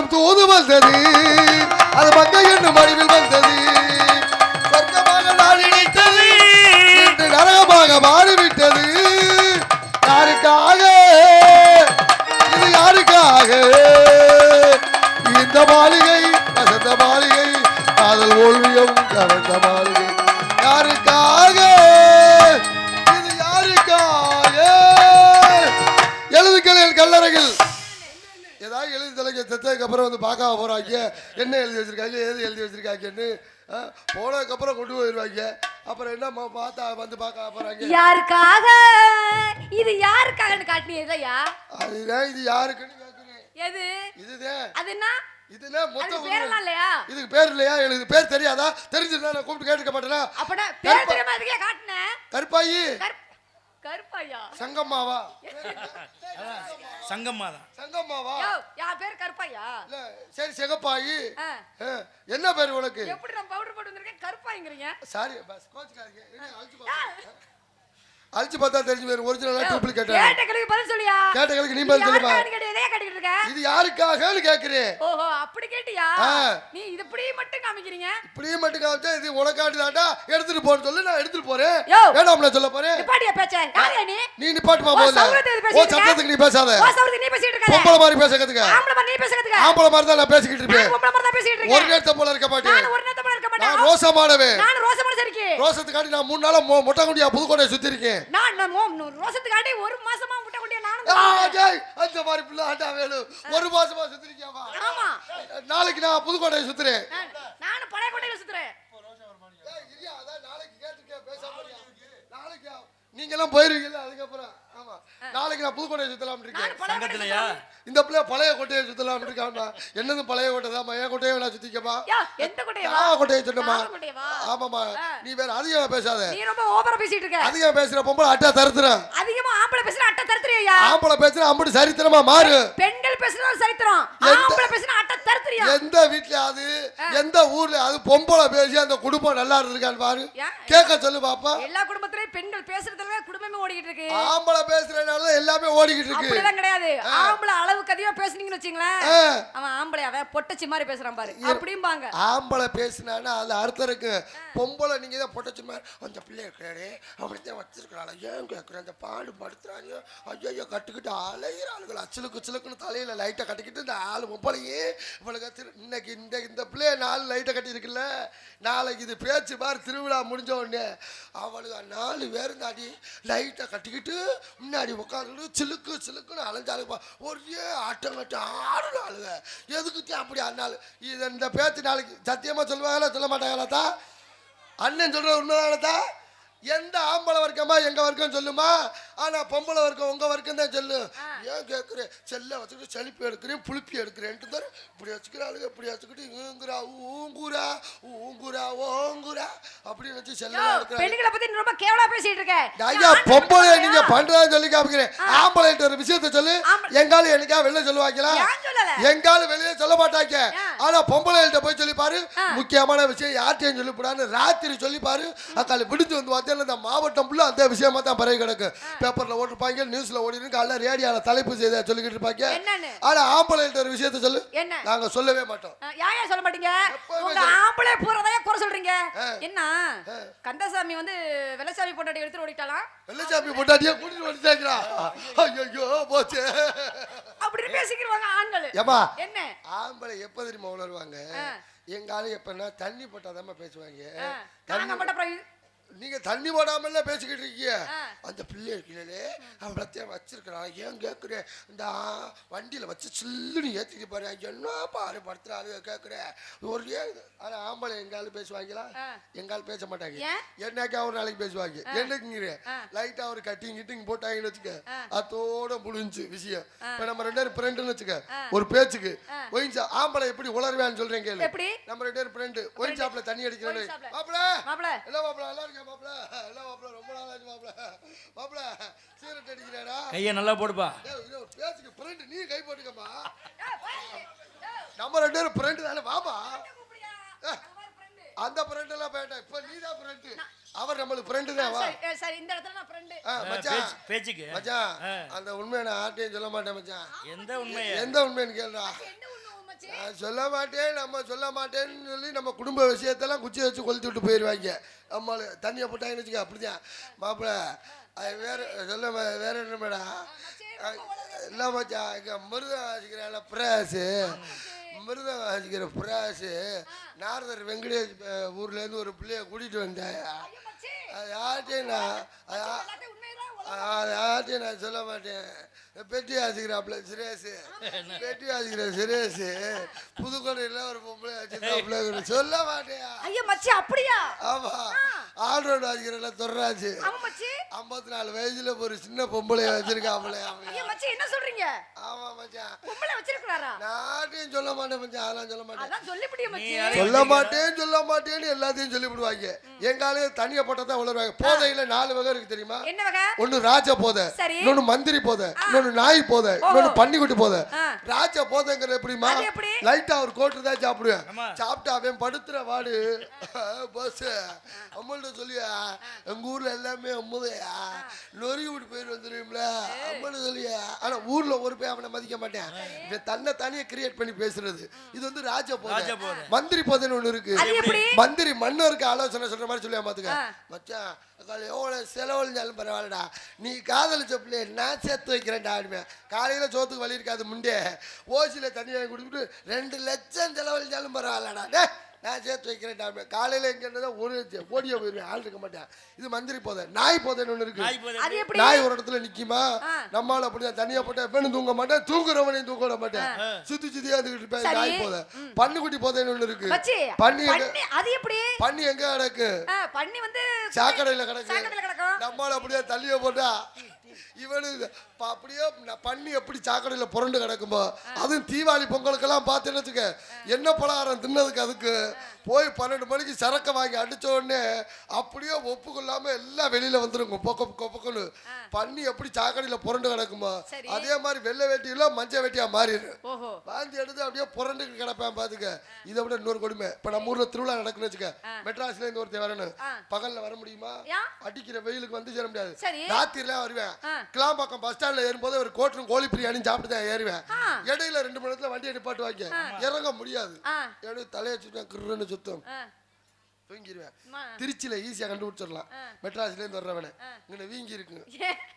என்னும் தூது வந்தது, அது மங்கை என்னும் அறிவில் வந்தது. சொர்க்கமாக நான் நினைத்தது இன்று நரகமாக மாறிவிட்டது. யாருக்காக இது யாருக்காக? இந்த மாளிகை வசந்த மாளிகை, காதல் ஓல்வியம் கவர்ந்த மாளிகை. யாருக்காக இது யாருக்காக? எழுதுக்களில் கல்லறைகள் ஏதாவது எழுதி தலைக்க செத்ததுக்கு அப்புறம் வந்து பார்க்க போறாங்க, என்ன எழுதி வச்சிருக்காங்க, ஏது எழுதி வச்சிருக்காங்கன்னு. போனதுக்கப்புறம் கொண்டு போயிடுவாங்க. அப்புறம் என்ன பார்த்தா வந்து பார்க்க போறாங்க. யாருக்காக இது யாருக்காகன்னு காட்டினீங்க இல்லையா? அதுதான் இது யாருக்குன்னு கேட்குறேன். எது இதுதான். அது என்ன? இதுதான் மொத்தம் பேரெல்லாம் இல்லையா? இதுக்கு பேர் இல்லையா? எனக்கு பேர் தெரியாதா? தெரிஞ்சிருந்தா நான் கூப்பிட்டு கேட்டுக்க மாட்டேனா? அப்படா பேர் தெரியாம அதுக்கே காட்டினேன். கருப்பாயி கருப்பாயா? சங்கம்மாவா? சங்கம்மாதான். சங்கம்மாவா? யா பேர் கருப்பாயா? இல்ல சரி சிகப்பாயி. என்ன பேர் உனக்கு? எப்படி நான் பவுடர் போட்டு வந்திருக்கேன் கருப்பாய்ங்கறீங்க? Sorry bus கோச்சுக்காதீங்க. அழிச்சு பார்த்தா தெரிஞ்சு பேர் ஒரிஜினலா டூப்ளிகேட். கேட்ட கேள்விக்கு பதில் சொல்லியா? கேட்ட கேள்விக்கு நீ பதில் சொல்லுமா? இதே கேட்டிட்டு இருக்க. இது யாருக்காகன்னு கேக்குறேன். ஓஹோ அப்படி கேட்டியா? நீ இது இப்படி மட்டும் காமிக்கிறீங்க. இப்படி மட்டும் காமிச்சா இது உனக்காட்டிதாடா, எடுத்துட்டு போன்னு சொல்லு. நான் எடுத்துட்டு போறேன். வேண்டாம்ல சொல்ல போறேன். நிப்பாட்டியா பேச்ச? யாரே நீ? நீ நிப்பாட்டுமா போல. ஓ சத்தத்துக்கு நீ பேசாத. ஓ சவுதி நீ பேசிட்டு இருக்க. பொம்பள மாதிரி பேச கத்துக்க. ஆம்பள மாதிரி நீ பேச கத்துக்க. ஆம்பள மாதிரி தான் நான் பேசிக்கிட்டு இருப்பேன். நான் பொம்பள மாதிரி தான் பேசிட்டு இருக்கேன். ஒரு நேரத்த போல இருக்க மாட்டேன். நான் ஒரு நேரத்த போல இருக்க மாட்டேன். நான் ரோசமானவே. நான் ரோசமான சரிக்கு. ரோசத்துக்காண்டி நான் 3 நாளா மொட்டை குண்டியா புதுக்கோட்டை சுத்தி இருக்கேன். நான் ரோசத்துக்காண்டி ஒரு மாசமா முட்டை குண்டியா நானும். ஜெய் அந்த மாதிரி பிள்ளை ஆட்டா வேணும். ஒரு மாசமா சுத்திரிக்கியாமா? ஆமா. நாளைக்கு நான் புதுக்கோட்டை சுத்துறேன். நான் பழைய கோட்டையில சுத்துறேன். ஏய் இரியா அத நாளைக்கு கேட்டுக்க பேசாம இரியா. நாளைக்கு நீங்க எல்லாம் போயிருவீங்கல அதுக்கு அப்புறம். ஆமா. நாளைக்கு நான் புதுக்கோட்டை சுத்தலாம்னு இருக்கேன். சங்கத்திலயா? இந்த பிள்ளை பழைய கோட்டையை சுத்தலாம்னு இருக்காமா? என்னது பழைய கோட்டை தான். என் கோட்டையை நான் சுத்திக்கமா? எந்த கோட்டையா? கோட்டையை சொன்னமா? ஆமாமா. நீ வேற அதிகமா பேசாத. நீ ரொம்ப ஓவரா பேசிட்டு இருக்க. அதிகமா பேசுற பொம்பளை அட்டா தருத்துறேன். அதிகமா ஆம்பளை பேசுற அட்டை தருத்துறியா? ஆம்பளை பேசுற அம்புட்டு சரித்திரமா மாறு. பெண்கள் பேசுறது சரித்திரம். ஆம்பளை பேசுற அட்டை தருத்துறியா? எந்த வீட்லயாவது எந்த ஊர்ல அது பொம்பளை பேசி அந்த குடும்பம் நல்லா இருக்கான்னு பாரு. கேட்க சொல்லு பாப்பா. எல்லா குடும்பத்திலயும் பெண்கள் பேசுறதுல குடும்பமே ஓடிக்கிட்டு இருக்கு. ஆம்பளை பேசுறதுனால எல்லாமே ஓடிக்கிட்டு இருக்கு. அப்படிலாம் கிடையாது. ஆம்பளை அளவுக்கு அதிகமா பேசுனீங்கன்னு வச்சீங்களேன், அவன் ஆம்பளை அவன் பொட்டச்சி மாதிரி பேசுறான் பாரு அப்படிம்பாங்க. ஆம்பளை பேசினானா அது அர்த்தம் இருக்கு. பொம்பளை நீங்க தான் பொட்டச்சி மாதிரி அந்த பிள்ளை இருக்கிறாரு அப்படித்தான் வச்சிருக்கிறாள். ஏன் கேட்குறேன் அந்த பாடு படுத்துறாங்க. ஐயோ கட்டுக்கிட்டு அலையிறாளுகள் அச்சலுக்கு சிலுக்குன்னு தலையில லைட்டை கட்டிக்கிட்டு இந்த ஆளு பொம்பளையே இவளுக்கு இன்னைக்கு இந்த பிள்ளைய 4 லைட்டை கட்டி இருக்குல்ல. நாளைக்கு இது பேச்சு மாதிரி திருவிழா முடிஞ்ச உடனே அவளுக்கு 4 பேர் தாண்டி லைட்டை கட்டிக்கிட்டு முன்னாடி உட்காந்து சிலுக்கு சிலுக்குன்னு அலைஞ்சாலுப்பா. ஒரே ஆட்டம் கட்டி ஆடுனாளுங்க. எதுக்கு அப்படி ஆடினாலும் இது இந்த பேச்சு நாளைக்கு சத்தியமா சொல்லுவாங்களா சொல்ல மாட்டாங்களா? அண்ணன் சொல்ற உண்மைதானதா? எந்த ஆம்பளை வர்க்கமா எங்க வர்க்கம் சொல்லுமா? ஆனா பொம்பளை வர்க்கம் உங்க வர்க்கம் தான் சொல்லு. ஏன் கேட்குறேன்? செல்ல வச்சுக்கிட்டு செழிப்பு எடுக்கிறேன் புளிப்பி எடுக்கிறேன்ட்டு தான் இப்படி வச்சுக்கிறாளுங்க. இப்படி வச்சுக்கிட்டு ஊங்குறா ஊங்குறா ஊங்குறா ஓங்குறா அப்படின்னு வச்சு செல்ல பெண்களை பத்தி ரொம்ப கேவலமா பேசிட்டு இருக்கேன். ஐயா பொம்பளை நீங்க பண்றதா சொல்லி காமிக்கிறேன். ஆம்பளைட்ட ஒரு விஷயத்த சொல்லு. எங்காலும் எனக்கா வெளில சொல்லுவாங்களா? எங்காலும் வெளியே சொல்ல மாட்டாங்க. ஆனா பொம்பளைகிட்ட போய் சொல்லி பாரு. முக்கியமான விஷயம் யார்ட்டையும் சொல்லிவிடான்னு ராத்திரி சொல்லி பாரு. அக்கால விடுத்து வந்து பார்த்தா இந்த மாவட்டம் ஃபுல்லா அந்த விஷயமா தான் பரவி கிடக்கு. பேப்பர்ல ஓட்டிருப்பாங்க, நியூஸ்ல ஓடிருக்கு, காலைல ரேடியோல தலைப்பு செய்த சொல்லிக்கிட்டு இருப்பாங்க. ஆனா ஆம்பளைகிட்ட ஒரு விஷயத்த சொல்லு. நாங்க சொல்லவே மாட்டோம். ஏன் சொல்ல மாட்டீங்க? உங்க ஆம்பளை பூரதையா குறை சொல்றீங்க. என்ன கந்தசாமி வந்து வெள்ளசாமி பொண்டாட்டி எடுத்து ஓடிட்டாலாம்? வெள்ளசாமி பொண்டாட்டியா கூட்டிட்டு ஓடிட்டாங்களா? ஐயோ போச்சு அப்படி பேசிக்கிறாங்க ஆண்கள். ஏமா என்ன ஆம்பளை எப்ப தெரியுமா உணர்வாங்க? எங்க ஆளு எப்பன்னா தண்ணி போட்டாதான் பேசுவாங்க. நீங்க தண்ணி போடாமல பேசிக்கிட்டு இருக்கீங்க. அந்த பிள்ளை இருக்கீங்களே அவளத்தையும் வச்சிருக்கிறான். ஏன் கேட்குறேன்? இந்த வண்டியில வச்சு சில்லுன்னு ஏற்றிட்டு பாரு. என்ன பாரு படுத்துறாரு கேட்குறேன். ஒரு ஆனா ஆம்பளை எங்காலும் பேசுவாங்களா? எங்காலும் பேச மாட்டாங்க. என்னைக்கா ஒரு நாளைக்கு பேசுவாங்க. என்னக்குங்கிறேன் லைட்டா ஒரு கட்டிங் கிட்டிங் போட்டாங்கன்னு வச்சுக்க அதோட முடிஞ்சு விஷயம். இப்ப நம்ம 2 பேரும் ஃப்ரெண்டுன்னு வச்சுக்க ஒரு பேச்சுக்கு ஒயின் ஷாப். ஆம்பளை எப்படி உளருவேன்னு சொல்றேன் கேளு. நம்ம 2 பேரும் ஃப்ரெண்டு ஒயின் ஷாப்ல தண்ணி அடிக்கிறேன்னு. மாப்பிள எல்லாம் மாப்பிள நல்லா இருக்கு. மாப்பிள எல்லாம் மாப்பிள ரொம்ப நாளா இருக்கு. மாப்பிள சீரட் அடிக்கிறேடா. கையை நல்லா போடுப்பா. பேச்சுக்கு ஃப்ரெண்டு நீ கை போட்டுக்கமா. நம்ம 2 பேரும் ஃப்ரெண்டு தானே. பாபா அந்த ஃப்ரெண்ட் எல்லாம் வேண்டாம். இப்ப நீ தான் ஃப்ரெண்ட். அவர் நம்மளுக்கு ஃப்ரெண்டு தான். சரி இந்த இடத்துல நான் ஃப்ரெண்ட். மச்சான் பேச்சுக்கு மச்சான் அந்த உண்மையை நான் ஆர்ட்டையும் சொல்ல மாட்டேன் மச்சான். எந்த உண்மையை? எந்த உண்மைன்னு கேளுடா. நான் சொல்ல மாட்டேன் நம்ம சொல்ல மாட்டேன்னு சொல்லி நம்ம குடும்ப விஷயத்தெல்லாம் குச்சி வச்சு கொளுத்தி விட்டு போயிடுவாங்க. நம்மளு தண்ணியை போட்டாங்கன்னு வச்சுக்க அப்படிதான் மாப்பிள்ள. அது வேற சொல்ல வேற என்ன மேடம் இல்லை மச்சான். இங்கே மிருதம் வாசிக்கிறாள் பிரயாசு, மிருதம் வாசிக்கிற பிரயாசு நாரதர் வெங்கடேஷ் ஊர்லேருந்து ஒரு பிள்ளைய கூட்டிகிட்டு வந்தேன். அது யார்ட்டையும் நான் சொல்ல மாட்டேன். பெட்டி வாசிக்கிறாப்புல சுரேஷ், பெட்டி வாசிக்கிற சுரேஷ் புதுக்கோட்டையில் ஒரு பொம்பளை வச்சுருக்காப்புல சொல்ல மாட்டேன். ஐயா மச்சி அப்படியா? ஆமா, ஆல்ரவுண்ட் வாசிக்கிறல தொர்ராஜ் 54 வயசுல ஒரு சின்ன பொம்பளை வச்சிருக்காப்புல. என்ன சொல்றீங்க? ஆமா மச்சான், பொம்பளை வச்சிருக்காரா? நாட்டையும் சொல்ல மாட்டேன் மச்சான், அதெல்லாம் சொல்ல மாட்டேன். அதான் சொல்லிவிடிய மச்சி. சொல்ல மாட்டேன்னு எல்லாத்தையும் சொல்லிவிடுவாங்க. எங்க ஆளு தனியா போட்டா உளருவாங்க. போதையில 4 வகை இருக்கு தெரியுமா? என்ன வகை? ஒன்னு ராஜ போதை, இன்னொன்னு மந்திரி போதை, இன்னொன்னு நாய் போதை, இன்னொன்னு பன்னிக்குட்டி போதை. ராஜ போதைங்கிறது எப்படிமா? லைட்டா ஒரு கோட்டு தான் சாப்பிடுவேன். சாப்பிட்டா அவன் படுத்துற வாடு பஸ் அம்மள்கிட்ட சொல்லியா எங்க ஊர்ல எல்லாமே அம்முதையா நொறுக்கி விட்டு போயிட்டு வந்துருவீங்களா அம்மள்கிட்ட சொல்லியா. ஆனா ஊர்ல ஒரு போய் அவனை மதிக்க மாட்டேன். இவன் தன்னை தனியா கிரியேட் பண்ணி பேசுறது. இது வந்து ராஜ போதை. மந்திரி போதைன்னு ஒண்ணு இருக்கு. மந்திரி மன்னருக்கு ஆலோசனை சொல்ற மாதிரி சொல்லியா பாத்துக்க மச்சான். எவ்வளவு செலவழிஞ்சாலும் பரவாயில்லடா, நீ காதலிச்ச பிள்ளைய நான் சேர்த்து வைக்கிறேன்டா. காலையில சோத்துக்கு வழி இருக்காது, முண்டே ஓசியில தண்ணி வாங்கி கொடுத்துட்டு 2 லட்சம் செலவழிஞ்சாலும் பரவாயில்லடா, நான் சேர்த்து வைக்கிறேன்டா. காலையில எங்க ஒரு ஓடியா போயிருவேன், ஆள் இருக்க மாட்டேன். இது மந்திரி போதை. நாய் போதைன்னு ஒண்ணு இருக்கு. நாய் ஒரு இடத்துல நிக்குமா, நம்மளால அப்படிதான் தனியா போட்டா எப்பன்னு தூங்க மாட்டேன், தூங்குறவனையும் தூங்க விட மாட்டேன், சுத்தி சுத்தியா இருந்துகிட்டு இருப்பேன். நாய் போதை. பன்னிக்குட்டி போதைன்னு ஒண்ணு இருக்கு. பன்னி பன்னி எங்க கிடக்கு? பன்னி வந்து சாக்கடையில கிடக்கு. நம்மளால அப்படியே தள்ளிய போட்டா இவனு அப்படியே பண்ணி எப்படி சாக்கடையில புரண்டு கிடக்குமோ. அதுவும் தீபாவளி பொங்கலுக்கெல்லாம் பார்த்துன்னு வச்சுக்க, என்ன பலகாரம் தின்னதுக்கு அதுக்கு போய் 12 மணிக்கு சரக்கை வாங்கி அடிச்ச உடனே அப்படியே ஒப்புக்கொள்ளாம எல்லாம் வெளியில வந்துருங்க. பொக்கன்னு பண்ணி எப்படி சாக்கடையில புரண்டு கிடக்குமோ அதே மாதிரி வெள்ளை வேட்டியெல்லாம் மஞ்சள் வேட்டியா மாறிடு. வாந்தி எடுத்து அப்படியே புரண்டு கிடப்பேன் பாத்துக்க. இதை விட இன்னொரு கொடுமை, இப்ப நம்ம ஊர்ல திருவிழா நடக்குன்னு வச்சுக்க, மெட்ராஸ்ல இருந்து ஒருத்தர் வரணும். பகல்ல வர முடியுமா? அடிக்கிற வெயிலுக்கு வந்து சேர முடியாது. ராத்திரில வருவேன். கிளாம்பாக்கம் பஸ் ஸ்டாண்ட்ல ஏறும்போது ஒரு கோட்டரும் கோழி பிரியாணி சாப்பிட்டு தான் ஏறுவேன். இடையில 2 மணி நேரத்துல வண்டியை நிப்பாட்டு வாங்க, இறங்க முடியாது. தலையை சுத்தம் கிருன்னு சுத்தம் தூங்கிடுவேன். திருச்சியில ஈஸியா கண்டுபிடிச்சிடலாம். மெட்ராஸ்ல இருந்து வர்றவன இங்க வீங்கி இருக்கு,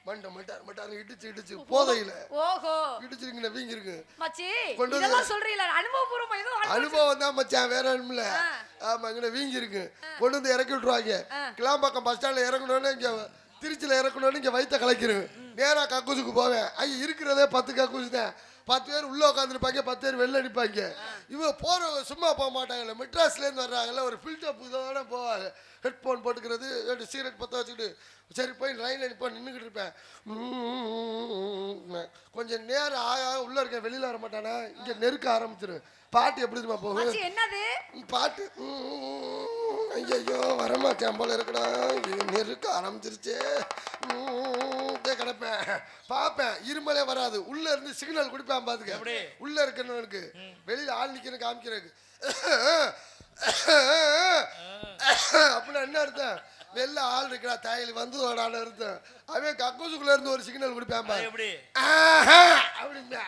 மண்டை மட்டாரு இடிச்சு போதையில இடிச்சிருங்க வீங்கி இருக்கு. அனுபவம் தான் மச்சான், வேற ஒண்ணும் இல்ல. ஆமா, இங்க வீங்கி இருக்கு. கொண்டு வந்து இறக்கி விட்டுருவாங்க. கிளாம்பாக்கம் பஸ் ஸ்டாண்ட்ல இறங்கணும்னு இங்க திருச்சியில இறக்கணும்னு இங்க வயிற்ற கலைக்கிறேன். நேரா கக்கூசுக்கு போவேன். ஐயா இருக்கிறதே 10 கக்கூசு தான். 10 பேர் உள்ள உட்காந்துருப்பாங்க, 10 பேர் வெளில அடிப்பாங்க. இவங்க போறவங்க சும்மா போக மாட்டாங்கல்ல, மெட்ராஸ்ல இருந்து வர்றாங்கல்ல, ஒரு ஃபில்டர் இதோட போவாங்க. ஹெட்போன் போட்டுக்கிறது, சிகரெட் பற்ற வச்சுக்கிட்டு சரி போய் லைன்ல நிற்போம் நின்றுக்கிட்டு இருப்பேன். கொஞ்சம் நேரம் ஆக உள்ள இருக்க வெளியில வர மாட்டானா, இங்க நெருக்க ஆரம்பிச்சிரு. பாட்டு எப்படி தெரியுமா போகும்? என்னது பாட்டு? ஐயோ வரமாட்டேன் போல இருக்கடா, நெருக்க ஆரம்பிச்சிருச்சு. கிடப்பேன் பாப்பேன், இருமலே வராது. உள்ள இருந்து சிக்னல் கொடுப்பேன் பாத்துக்க. உள்ள இருக்கணும்னுக்கு வெளியில ஆள் நிக்கணும் காமிக்கிறதுக்கு. அப்படின்னா என்ன அர்த்தம்? வெளில ஆள் இருக்கா தாயில் வந்து அர்த்தம். அவன் கக்கூசுக்குள்ள இருந்து ஒரு சிக்னல் கொடுப்பேன் பாரு. அப்படின்னா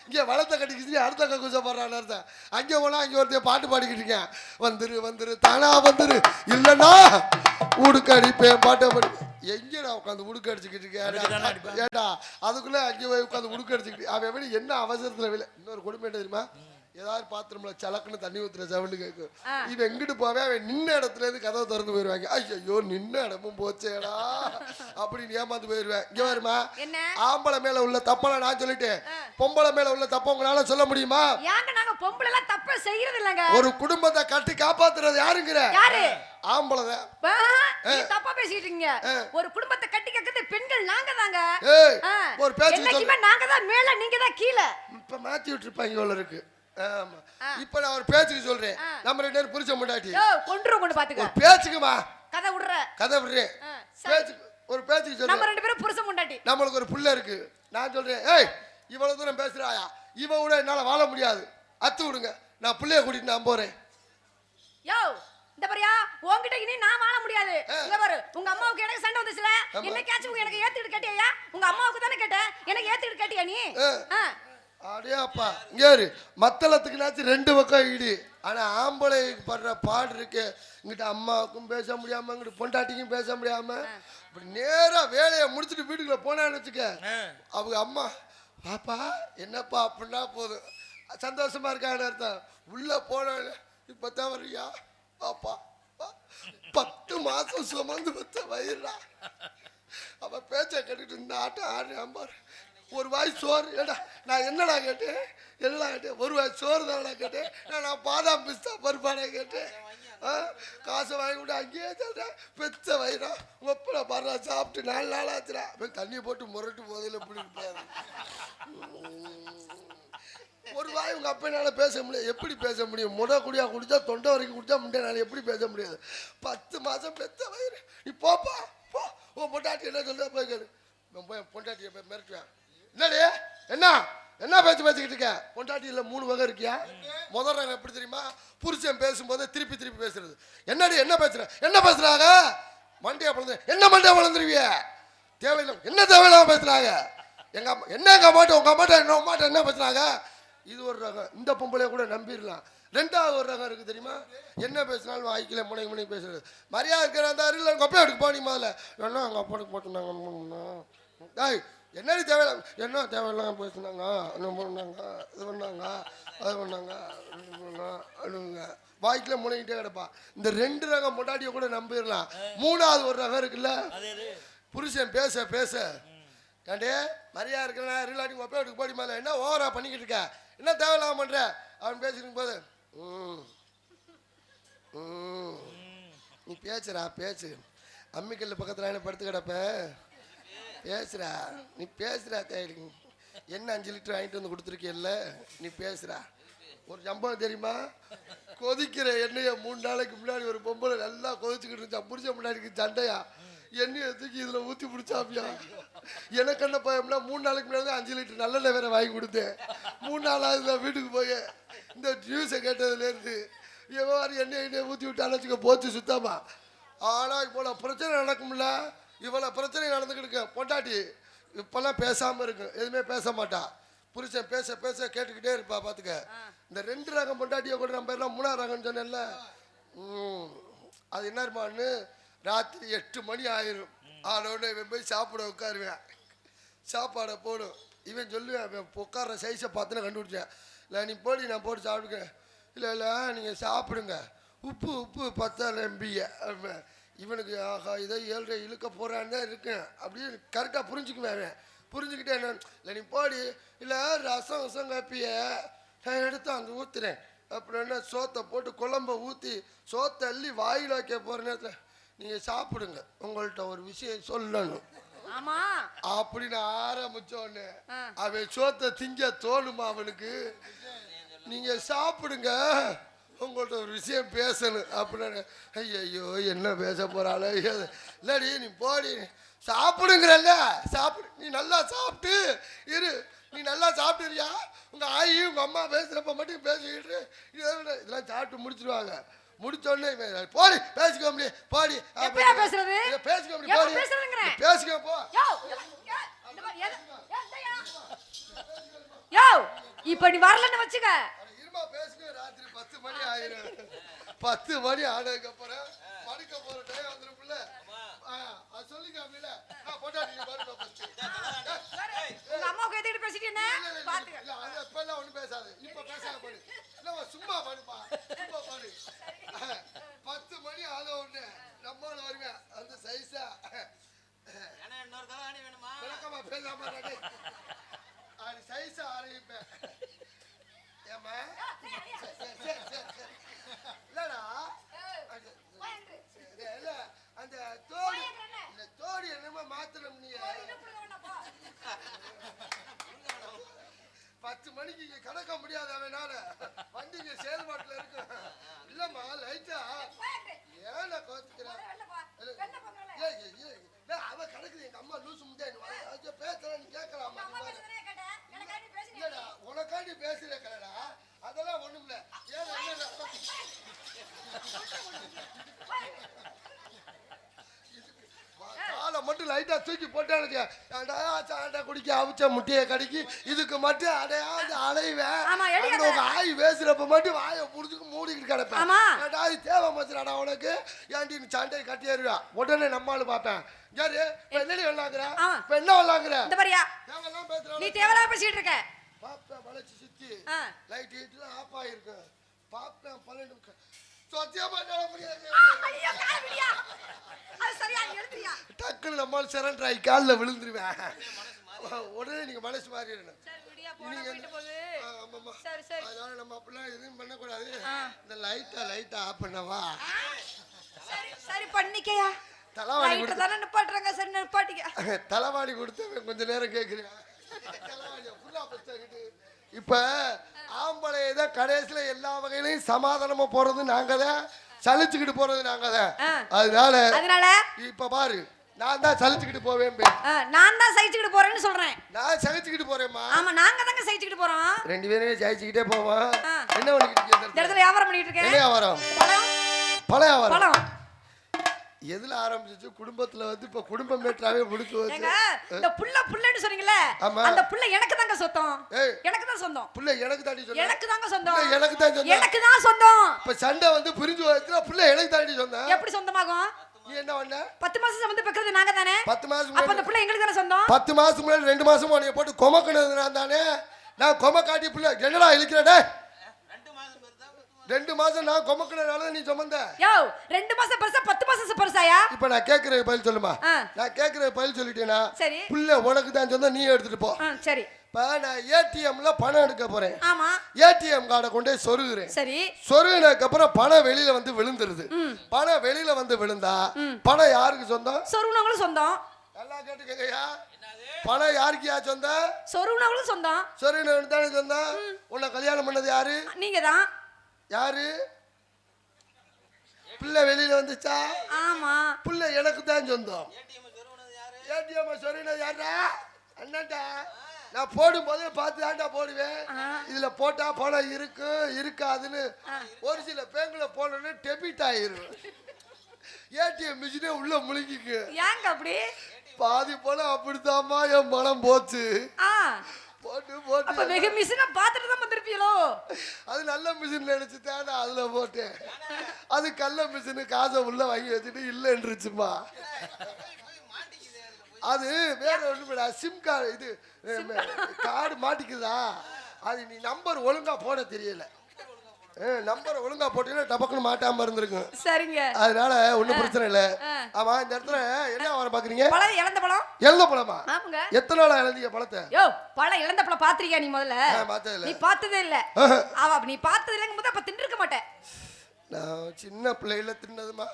இங்க வளர்த்த கட்டிக்கிச்சு அடுத்த கக்கூச போடுறான்னு அர்த்தம். அங்கே போனா அங்கே ஒருத்தைய பாட்டு பாடிக்கிட்டு இருக்கேன். வந்துரு தானா வந்துரு, இல்லன்னா உடுக்க அடிப்பேன் பாட்டை பாடி. எங்கடா உட்காந்து உடுக்க அடிச்சுக்கிட்டு இருக்கேன்? ஏட்டா அதுக்குள்ள அங்கே போய் உட்காந்து உடுக்க அடிச்சுக்கிட்டு அவன் எப்படி என்ன அவசரத்துல வெளில. இன்னொரு கொடுமை தெரியுமா? ஏதாவது பாத்திரம்ல சலக்குன்னு தண்ணி ஊத்துற சவுண்டு கேட்கும். இவன் எங்கிட்டு போவே, அவன் நின்ன இடத்துல இருந்து கதவை திறந்து போயிருவாங்க. ஐயோ நின்ன இடமும் போச்சேடா அப்படின்னு ஏமாந்து போயிருவேன். இங்க வருமா, ஆம்பளை மேல உள்ள தப்பெல்லாம் நான் சொல்லிட்டேன், பொம்பளை மேல உள்ள தப்ப உங்களால சொல்ல முடியுமா? ஒரு குடும்பத்தை கட்டி காப்பாத்துறது யாருங்கிற? ஆம்பளை தப்பா பேசிட்டு இருக்கீங்க. ஒரு குடும்பத்தை கட்டி கக்கிறது பெண்கள் நாங்க தாங்க. ஒரு பேச்சு நாங்க தான் மேல, நீங்க தான் கீழே. இப்ப மாத்தி விட்டுருப்பாங்க இவ்வளவு இருக்கு. இப்ப நான் ஒரு பேச்சுக்கு சொல்றேன். நம்ம 2 பேரும் புரிச்ச முன்னாடி கொண்டு பாத்துக்க. ஒரு பேச்சுக்குமா கதை விடுறேன் பேச்சுக்கு ஒரு பேச்சுக்கு சொல்றேன். நம்ம 2 பேரும் புரிச்ச முன்னாடி. நம்மளுக்கு ஒரு புள்ள இருக்கு. நான் சொல்றேன், ஏய் இவ்வளவு தூரம் பேசுறாயா, இவ கூட என்னால வாழ முடியாது, அத்து விடுங்க, நான் புள்ளைய கூட்டிட்டு நான் போறேன். யோ இந்த பாரியா, உன்கிட்ட இனி நான் வாழ முடியாது. இங்க பாரு, உங்க அம்மாவுக்கு எனக்கு சண்டை வந்துச்சுல, என்னைக்காச்சும் எனக்கு ஏத்திட்டு கேட்டியா? உங்க அம்மாவுக்கு தானே கேட்ட, எனக்கு ஏத்திட்டு கேட்டியா நீ? அடே அப்பா இங்கே மத்தளத்துக்குனாச்சும் 2 பக்கம் ஈடு. ஆனா ஆம்பளைக்கு படுற பாடு இருக்கு. இங்கிட்ட அம்மாவுக்கும் பேச முடியாம, இங்கிட்ட பொண்டாட்டிக்கும் பேச முடியாம, இப்படி நேரா வேலையை முடிச்சுட்டு வீட்டுக்குள்ள போனான்னு வச்சுக்க, அவங்க அம்மா பாப்பா என்னப்பா அப்படின்னா போதும், சந்தோஷமா இருக்கான்னு அர்த்தம். உள்ள போன இப்பதான் வர்றியா பாப்பா, 10 மாசம் சுமந்து வச்ச வயிறா. அவ பேச்ச கேட்டுட்டு இந்த ஆட்டம் ஆடுறான் பாரு. ஒரு வாய் சோறு ஏடா, நான் என்னடா கேட்டேன், எல்லாம் கேட்டேன். ஒரு வாய் சோறு தானடா கேட்டேன். நான் பாதாம் பிஸ்தா பருப்பாடா கேட்டேன். காசை வாங்கி விட்டு அங்கேயே சொல்றேன். பெச்ச வயிறா ஒப்பனை பாடுறா, சாப்பிட்டு 4 நாள் ஆச்சுடா. தண்ணியை போட்டு முரட்டு போதையில பிடிப்பாரு. ஒரு வாய் உங்க அப்பனால பேச முடியாது. எப்படி பேச முடியும்? குடியா குடிச்சா தொண்டை வரைக்கும் குடிச்சா முட்டைனால எப்படி பேச முடியாது? 10 மாசம் பெத்த வயிறு. நீ போப்பா போ. உன் பொண்டாட்டி என்ன சொல்ல போய் கேளு. பொண்டாட்டியை போய் மிரட்டுவேன். என்னடி என்ன என்ன பேசிக்கிட்டு இருக்க? பொண்டாட்டியில் 3 வகை இருக்கியா? முதல் ரகம் எப்படி தெரியுமா? புருஷன் பேசும்போது திருப்பி பேசுறது. என்னடி என்ன பேசுற, என்ன பேசுறாங்க? மண்டையா பிறந்து என்ன மண்டையா வளர்ந்துருவிய? தேவையில்லை என்ன தேவையில்லாம பேசுறாங்க. எங்க அம்மா என்ன, எங்க அம்மாட்ட உங்க அம்மாட்ட என்ன பேசுறாங்க? இது ஒரு ரகம். இந்த பொம்பளைய கூட நம்பிடலாம். 2வது ஒரு ரகம் இருக்கு தெரியுமா? என்ன பேசினாலும் வாய்க்கல முனை பேசுறது. மரியாதை இருக்கிற அந்த அருள் எங்கள் அப்பா எடுக்கு போனி முதல்ல என்ன எங்கள் அப்பாவுக்கு போட்டுருந்தாங்க. என்னடி தேவையில்ல என்ன தேவையில்லாம பேசுனாங்க, என்ன பண்ணாங்க, இது பண்ணாங்க, அது பண்ணாங்க அழுங்க. வாய்க்குல முனைகிட்டே கிடப்பா. இந்த 2 ரகம் பொண்டாட்டியை கூட நம்பிடலாம். 3வது ஒரு ரகம் இருக்குல்ல, புருஷன் பேச ஏண்டே மரியாதை இருக்கிறேன் அருளாடி உங்கள் அப்பா எடுக்கு போடி முதல்ல என்ன ஓவரா பண்ணிக்கிட்டு இருக்க, என்ன தேவையில்லாம பண்ற அவன் பேசிருக்கும் போது நீ பேச்சு அம்மிக்கல்ல பக்கத்துல என்ன படுத்து கிடப்ப பேசுறா, நீ பேசுறா. என்ன 5 லிட்டர் வாங்கிட்டு வந்து கொடுத்துருக்கியல்ல, நீ பேசுறா. ஒரு சம்பவம் தெரியுமா? கொதிக்கிற எண்ணெயை 3 நாளைக்கு முன்னாடி ஒரு பொம்பளை நல்லா கொதிச்சுக்கிட்டு இருந்துச்சா. புடிச்ச முன்னாடிக்கு சண்டையா எண்ணெயை தூக்கி இதுல ஊத்தி பிடிச்சாப்பியா. எனக்கு என்ன பயம்னா 3 நாளைக்கு முன்னாடி 5 லிட்டர் நல்லெண்ணெய் வேற வாங்கி கொடுத்தேன். 3 நாளாவது வீட்டுக்கு போய் இந்த நியூஸை கேட்டதுலேருந்து எவ்வாறு எண்ணெயை ஊற்றி விட்டாலும் வச்சுக்க போச்சு சுத்தமா. ஆனால் இவ்வளோ பிரச்சனை நடக்கும்ல, இவ்வளோ பிரச்சனை நடந்துக்கிட்டு பொண்டாட்டி இப்பெல்லாம் பேசாமல் இருக்கு, எதுவுமே பேச மாட்டா. புருஷன் பேச கேட்டுக்கிட்டே இருப்பா. பார்த்துக்க, இந்த 2 ரகம் பொண்டாட்டியை கூட நம்ம எல்லாம் 3ஆவது ரகம்னு சொன்னேன்ல. அது என்ன இருப்பான்னு ராத்திரி 8 மணி ஆயிரும். ஆனோடனே இவன் போய் சாப்பிட உட்காருவேன். சாப்பாடை போடும். இவன் சொல்லுவேன் உட்கார சைஸை பார்த்துன்னு கண்டுபிடிச்சேன். இல்லை நீ போடி நான் போட்டு சாப்பிடுக்கேன். இல்லை நீங்கள் சாப்பிடுங்க, உப்பு 10 MB. இவனுக்கு ஆகா இதை 7 இழுக்க போகிறான்னு தான் இருக்கேன் அப்படின்னு கரெக்டாக புரிஞ்சுக்குவேன். புரிஞ்சுக்கிட்டே என்ன இல்லை நீ போடி, இல்லை ரசம் காப்பிய நான் எடுத்து அங்கே ஊற்றுறேன் அப்படின்னா சோத்தை போட்டு குழம்ப ஊற்றி சோத்தை அள்ளி வாயில் வைக்க போகிற நேரத்தில் நீங்கள் சாப்பிடுங்க, உங்கள்கிட்ட ஒரு விஷயம் சொல்லணும் அப்படின்னு ஆரம்பிச்சோன்னு அவன் சோத்தை திங்க தோணுமா அவனுக்கு? நீங்கள் சாப்பிடுங்க, உங்கள்கிட்ட ஒரு விஷயம் பேசணும் அப்படின்னு. ஐயோ என்ன பேச போறாளோ இல்லடி, நீ போடி சாப்பிடுங்கிறல்ல, சாப்பிடு. நீ நல்லா சாப்பிட்டு இரு, நீ நல்லா சாப்பிட்டுறியா? உங்க ஆயி உங்க அம்மா பேசுறப்ப மட்டும் பேசிக்கிட்டு இதெல்லாம் சாப்பிட்டு முடிச்சிருவாங்க. முடிச்சோடனே போடி பேசிக்க முடியும் போடி பேசிக்க முடியும் போடி பேசிக்க போ. இப்ப நீ வரலன்னு வச்சுக்க, பேசுங்க. ராத்திரி 10 மணி ஆயிரும். 10 மணி ஆனதுக்கு அப்புறம் படுக்க போற டைம் வந்துருக்குல்ல, சொல்லிக்க அப்படில பொண்டாட்டி பாருங்க. உங்க அம்மாவுக்கு எதிர்த்து பேசிட்டீங்க பாத்துக்க. இல்ல அது இப்பெல்லாம் ஒண்ணும் பேசாது, இப்ப பேசாத பாரு. இல்ல சும்மா பாருப்பா, சும்மா பாரு. 10 மணி ஆன உடனே நம்மள வருவேன் அந்த சைஸா இன்னொரு தடவை வேணுமா விளக்கமா பேசாம அது சைஸா ஆரம்பிப்பேன். ஏமா இல்லடா இல்ல அந்த தோடி என்னமோ மாத்தணும். நீ 10 மணிக்கு இங்க கடக்க முடியாது அவனால, வண்டிங்க செயல்பாட்டுல இருக்கு. இல்லம்மா லைட்டா ஏன் கோத்துக்கிறேன் அவ கிடக்குது. எங்க அம்மா லூசு முட்டை பேசுறேன், நீ கேட்கலாமா? இல்லடா உனக்காண்டி பேசுறேன்டா, அதெல்லாம் ஒண்ணும் இல்ல. காலை மட்டும் லைட்டா தூக்கி போட்டான்னு சாண்டை குடிக்க அவிச்ச முட்டையை கடிக்கி இதுக்கு மட்டும் அடையாது அலைவேன். ஆமா, எலியாத. உங்க ஆய் பேசுறப்ப மட்டும் வாயை புடிச்சுக்கு மூடிக்கிட்டு கிடப்பேன். ஆமா. அது தேவை மச்சுடாடா உனக்கு. ஏன்டி நீ சண்டையை கட்டிடுவா உடனே நம்மாலும் பார்ப்பேன். யாரு என்னடி வெள்ளாங்குற? இப்ப என்ன வெள்ளாங்குற? இந்த பாரியா தேவெல்லாம் பேசுற. நீ தேவலாம் பேசிட்டு இருக்க. பாப்பேன் வளைச்சு சுத்தி லைட் ஹீட்ல ஆஃப் ஆயிருக்கு. பாப்பேன் 12 சத்தியமா நட முடியாது. ஐயோ காவிடியா. அது சரியா எழுதுறியா? டக்குன்னு நம்மால் சரண்டர் ஆகி காலில் விழுந்துருவேன். உடனே நீங்க மனசு மாறிடணும். சரி விடியா போனா போயிட்டு போகுது. ஆமாம்மா. சரி சரி. அதனால நம்ம அப்படிலாம் எதுவும் பண்ணக்கூடாது. இந்த லைட்டா ஆஃப் பண்ணவா? சரி சரி பண்ணிக்கயா. தலைவாணி லைட் தான நிப்பாட்றாங்க. சரி நிப்பாட்டிக்க. தலைவாணி கொடுத்தவன் கொஞ்ச நேரம் கேட்குறேன். தலைவாணி ஃபுல்லா பச்சைக்கிட்டு. இப்ப ஆம்பளை தான் கடைசியில எல்லா வகையிலையும் சமாதானமா போறது நாங்க தான், சலிச்சுக்கிட்டு போறது நாங்க தான். அதனால இப்ப பாரு நான் தான் சலிச்சுக்கிட்டு போவேன். நான் தான் சகிச்சுக்கிட்டு போறேன்னு சொல்றேன். நான் சகிச்சுக்கிட்டு போறேம்மா. ஆமா நாங்க தாங்க சகிச்சுக்கிட்டு போறோம். ரெண்டு பேரும் ஜெயிச்சுக்கிட்டே போவோம். என்ன பண்ணிக்கிட்டு இருக்கீங்க? இந்த இடத்துல வியாபாரம் பண்ணிட்டு இருக்கேன். என்ன வியாபாரம்? பழ வியாபாரம். பழம் எதுல ஆரம்பிச்சு குடும்பத்துல வந்து இப்ப குடும்ப மேட்டராவே முடிச்சு வச்சு. இந்த புள்ளன்னு சொன்னீங்கல, அந்த புள்ள எனக்கு தாங்க சொந்தம். எனக்கு தான் சொந்தம். புள்ள எனக்கு தாண்டி சொந்தம். எனக்கு தாங்க சொந்தம். எனக்கு தான் சொந்தம். எனக்கு தான் சொந்தம். இப்ப சண்டை வந்து பிரிஞ்சு வச்சுனா புள்ள எனக்கு தாண்டி சொந்தம். எப்படி சொந்தமாகும்? நீ என்ன பண்ண? 10 மாசம் சம்பந்த பக்கறது நாங்க தானே. 10 மாசம் அப்ப அந்த புள்ள எங்களுக்கு தானே சொந்தம். 10 மாசம் முன்னாடி 2 மாசம் உன்னை போட்டு கொமக்குனது நான் தானே. நான் கொம காட்டி புள்ள என்னடா இழுக்கிறடே? 2 மாசம் நான் கொமக்குனனால நீ சுமந்த. யோ 2 மாசம் பெருசா 10 மாசம் பெருசாயா? இப்ப நான் கேக்குற பதில் சொல்லுமா. நான் கேக்குற பதில் சொல்லிட்டேனா சரி. புள்ள உனக்கு தான் சொந்தம், நீ எடுத்துட்டு போ. சரி. இப்ப நான் ஏடிஎம்ல பணம் எடுக்க போறேன். ஆமா. ஏடிஎம் கார்டை கொண்டே சொருகுறேன். சரி. சொருகுனதுக்கு அப்புறம் பணம் வெளியில வந்து விழுந்துருது. பணம் வெளியில வந்து விழுந்தா பணம் யாருக்கு சொந்தம்? சொருகுனவங்களுக்கு சொந்தம். நல்லா கேட்டுக்கங்கய்யா. பணம் யாருக்கு சொந்தம்? சொருகுனவங்களுக்கு சொந்தம். சொருகுனவனுக்கு தானே சொந்தம். உன்னை கல்யாணம் பண்ணது யாரு? நீங்க தான். யாரு? பிள்ளை வெளியில வந்துச்சா? ஆமா. பிள்ளை எனக்கு தான் சொந்தம். ஏடிஎம் சொருகுனது யாரா? அண்ணாடா. நான் போடும்போதே பார்த்து தாண்டா போடுவேன். இதுல போட்டா பணம் இருக்கு இருக்காதுன்னு ஒரு சில பேங்குல போனோன்னு டெபிட் ஆயிரும். ஏடிஎம் மிஷினே உள்ள முழுங்கிக்கு. ஏங்க அப்படி? பாதி பணம் அப்படித்தாம்மா என் பணம் போச்சு. போட்டு போட்டு அப்ப வெகு மிஷினை பார்த்துட்டு தான் வந்திருப்பீங்களோ? அது நல்ல மிஷின் நினைச்சுதான் நான் அதுல போட்டேன். அது கள்ள மிஷினு காசை உள்ள வாங்கி வச்சுட்டு இல்லைன்றுச்சுமா. அது வேற ஒண்ணு சிம் கார்டு இது கார்டு மாட்டிக்குதா? அது நீ நம்பர் ஒழுங்கா போட தெரியல. நம்பர் ஒழுங்கா போட்டீங்கன்னா டபக்குன்னு மாட்டாம இருந்திருக்கும். சரிங்க. அதனால ஒன்றும் பிரச்சனை இல்லை. ஆமா இந்த இடத்துல என்ன வர பாக்குறீங்க? பழம் இழந்த பழம். இழந்த பழமா? ஆமாங்க. எத்தனை நாளா இழந்தீங்க பழத்தை? யோ பழம் இழந்த பழம் பாத்திருக்கியா நீ முதல்ல? பார்த்ததே இல்ல. நீ பார்த்ததே இல்ல. நீ பார்த்தது இல்லைங்க போது அப்ப தின்றுக்க மாட்டே. நான் சின்ன பிள்ளையில தின்னதுமா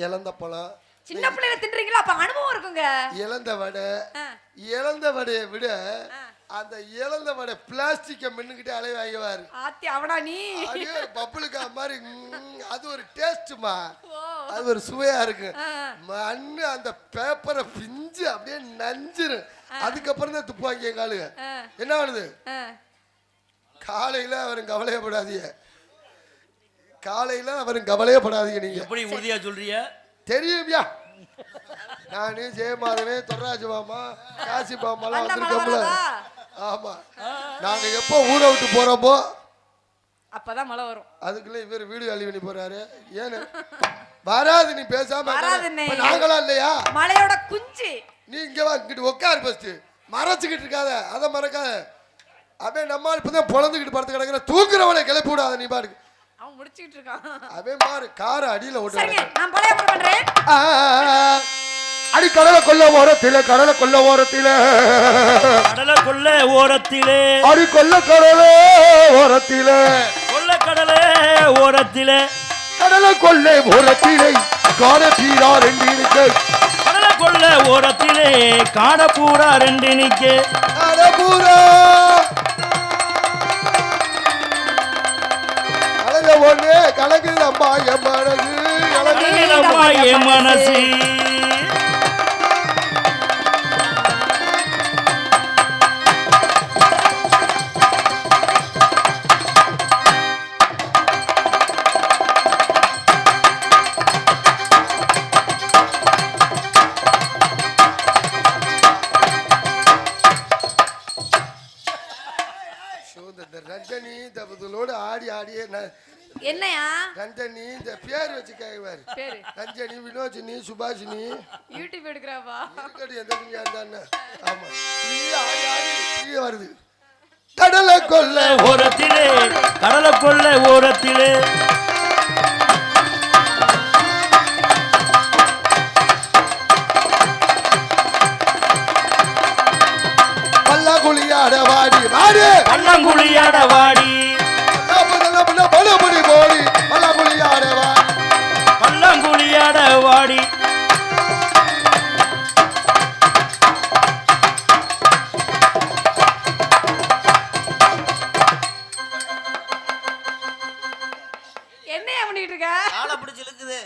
இழந்த பழம். சின்ன பிள்ளையில தின்றீங்களா? அப்ப அனுபவம் இருக்குங்க. இழந்த வடையை விட அந்த இழந்த வடை பிளாஸ்டிக்க மின்னுகிட்டே அலைவாய்வாரு. ஆத்தி அவனா நீ? அப்படியே பப்புளுக்கா மாதிரி அது ஒரு டேஸ்ட்மா. அது ஒரு சுவையா இருக்கு. மண்ணு அந்த பேப்பரை பிஞ்சு அப்படியே நஞ்சிரும். அதுக்கப்புறம் தான் துப்புவாங்க எங்க ஆளுங்க. என்ன பண்ணுது? காலையில அவரும் கவலையப்படாதீங்க. காலையில அவரும் கவலையப்படாதீங்க. நீங்க எப்படி உறுதியா சொல்றீங்க? தெரியுமியா? நானு ஜெயமாதவே தொர்ராஜ் மாமா காசி மாமாலாம் வந்திருக்கோம்ல. ஆமா நாங்க எப்போ ஊரை விட்டு போறோமோ அப்பதான் மழை வரும். அதுக்குள்ள இவர் வீடு அழி பண்ணி போறாரு. ஏன்னு வராது? நீ பேசாம நாங்களா இல்லையா? மழையோட குஞ்சு நீ இங்க வா, இங்கிட்டு உட்காரு. ஃபர்ஸ்ட் மறைச்சுக்கிட்டு இருக்காத, அதை மறக்காத. அப்படியே நம்மால் இப்பதான் பொழந்துக்கிட்டு படுத்து கிடக்குற. தூக்குறவனை கிளப்பி விடாத. நீ பாருக்கு அவன் முடிச்சிட்டு இருக்கான். அவன் பாரு காரை அடியில ஓட்டு. நான் பழைய பண்றேன். அடி கடலை கொல்ல ஓரத்தில கடலை கொல்ல ஓரத்தில கடலை கொல்ல ஓரத்திலே அடி கொல்ல கடலை ஓரத்தில கொல்ல கடலை ஓரத்திலே கடலை கொல்ல ஓரத்திலே காண பீரா ரெண்டு நிக்க கடலை கொல்ல ஓரத்திலே காண பூரா ரெண்டு நிக்க காண பூரா அழக ஒண்ணு கலங்குதம்மா என் மனசு கலங்குதம்மா என் மனசு ரஞ்சனி இந்த இதோட ஆடி ஆடியே என்னையா ரஞ்சனி இந்த பேர் வச்சு கேட்குவாரு. பேரு ரஞ்சனி, வினோஜினி, சுபாஷினி யூடியூப் எடுக்கறாவா? இருக்கட்டும், எந்த நீங்க இருந்தானே. ஆமா, இப்படியே ஆடி ஆடி இப்படியே வருது. கடலை கொல்ல ஓரத்திலே கடலை கொள்ள ஓரத்திலே பல்லாங்குழியாட வாடி வாடி பள்ளங்குழியாட வாடி பலபடி போடி பல்லாங்குழியாட வாடி பள்ளங்குழியாட வாடி என்னையா பண்ணிட்டு இருக்க? ஆளை பிடிச்சி இழுக்குது.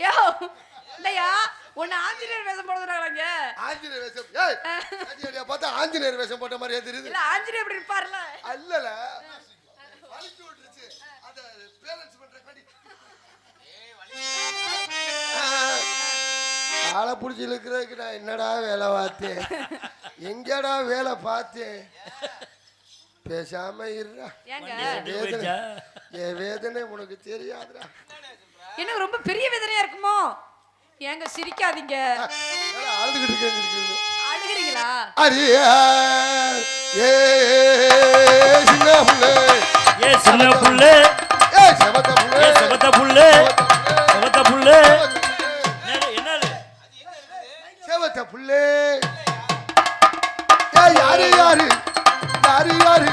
யோ இல்லையா உன்னை ஆஞ்சநேயர் வேஷம் போட சொல்றாங்க. ஆஞ்சநேயர் வேஷம். ஏய், ஆஞ்சநேயரை பார்த்தா ஆஞ்சநேயர் வேஷம் போட்ட மாதிரியே தெரியுது. இல்ல ஆஞ்சநேயர் இப்படி இருப்பார்ல. அல்லல வலிச்சு விட்டுருச்சு. அத பேலன்ஸ் பண்றதுக்காண்டி ஆளை பிடிச்சி இழுக்கிறதுக்கு நான் என்னடா வேலை பார்த்தேன், எங்கடா வேலை பார்த்தேன். பேசாம இருடா. ஏங்க வேதனை என் வேதனை உனக்கு தெரியாதுடா. என்ன ரொம்ப பெரிய வேதனையா இருக்குமோ? ஏங்க சிரிக்காதீங்க. அழுதுகிட்டு இருக்கேன். அழுகிறீங்களா? அரியா ஏ சின்ன புள்ளே, ஏ சின்ன புள்ளே, ஏ செவத்த புள்ளே, ஏ செவத்த புள்ளே, செவத்த புள்ளே. என்னது செவத்த புள்ளே. ஏ யாரு யாரு யாரு யாரு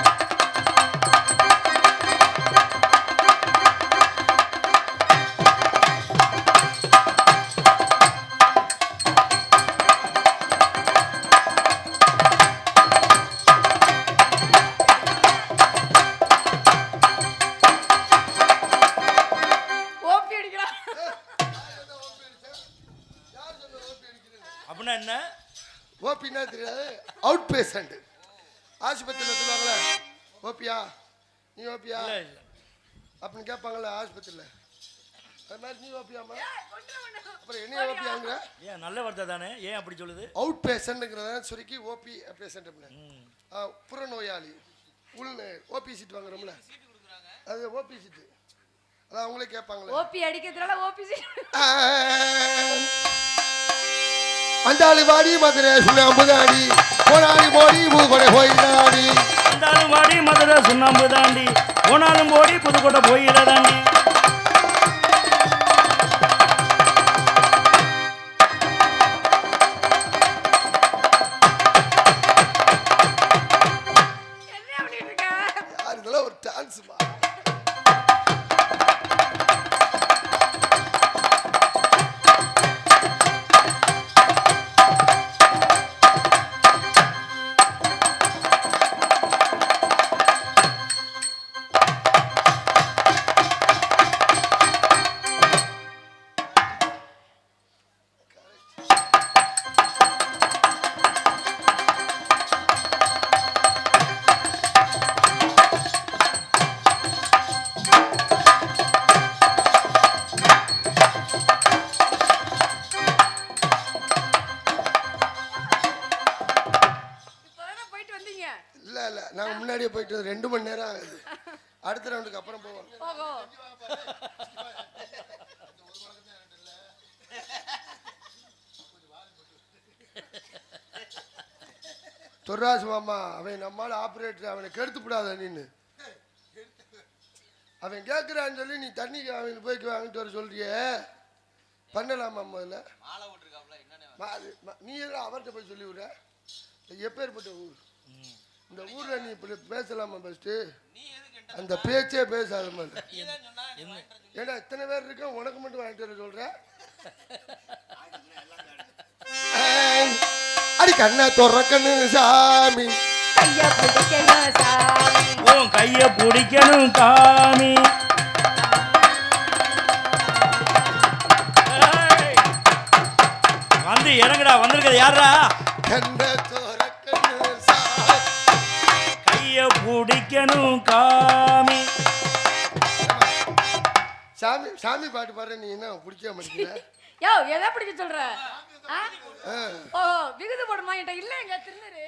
ஓபி அடிக்கலாம். அப்படின்னா என்ன? ஓபின்னா தெரியாது, அவுட் பேஷண்ட். ஆஸ்பத்திரியில் சொல்லுவாங்களே ஓபியா நீ ஓபியா இல்ல, இல்ல. அப்படின்னு கேட்பாங்களே ஆஸ்பத்திரியில். அது மாதிரி நீ ஓபியாமா, அப்புறம் என்ன ஓபியாங்கிற? ஏன் நல்ல வார்த்தை தானே, ஏன் அப்படி சொல்லுது? அவுட் பேஷண்ட்டுங்கிறத சுருக்கி ஓபி பேஷண்ட் அப்படின்னு. புறநோயாளி உள் ஓபி சீட் வாங்குறோம்ல, அது ஓபி சீட்டு. அதான் அவங்களே கேட்பாங்களே. ஓபி அடிக்கிறதுனால ஓபி அந்தாளி வாடி மதுரை சுண்ணாம்புதாடி போனாடி போடி பூகொடை போயிடாடி. அந்தாலும் வாடி மதுரை சுண்ணாம்பு தாண்டி போனாலும் போடி புதுக்கோட்டை போயிட தாண்டி. என்ன பண்ணிட்டு இருக்க? யார் இதெல்லாம் ஒரு டான்ஸுமா? இப்பதானே போயிட்டு வந்தீங்க. இல்லை இல்லை, நாங்கள் முன்னாடியே போயிட்டு 2 மணி நேரம் ஆகுது. அடுத்த ரவுண்டுக்கு அப்புறம் போவோம். ஓஹோ தொர்ராசு மாமா அவன் நம்மளால ஆப்ரேட்டர், அவனை கெடுத்து விடாத நீன்னு. அவன் கேட்குறான்னு சொல்லி நீ தண்ணி அவனுக்கு போய் வாங்கிட்டு வர சொல்றியே, பண்ணலாமா முதல்ல? நீ எல்லாம் அவர்கிட்ட போய் சொல்லி விடுற. எப்பேற்பட்ட ஊர் இந்த ஊர்ல, நீ இப்படி பேசலாமா? ஃபஸ்ட்டு அந்த பேச்சே பேசாத மாதிரி. ஏன்னா இத்தனை பேர் இருக்க, உனக்கு மட்டும் வாங்கிட்டு வர சொல்ற. அடி கண்ணை துறக்கணு சாமி, கைய பிடிக்கணும் சாமி. உன் கைய பிடிக்கணும் காமி. ஏய், வந்து இறங்குடா. வந்திருக்கிறது யாரா? கண்ணை துறக்கணு சாமி. கைய பிடிக்கணும் காமி. சாமி சாமி பாட்டு பாடுற, நீ என்ன பிடிக்க மாட்டேங்கிற? யோ எதை பிடிக்க சொல்ற ஓ விகுது போடுமா என்கிட்ட இல்லைங்க திருநரு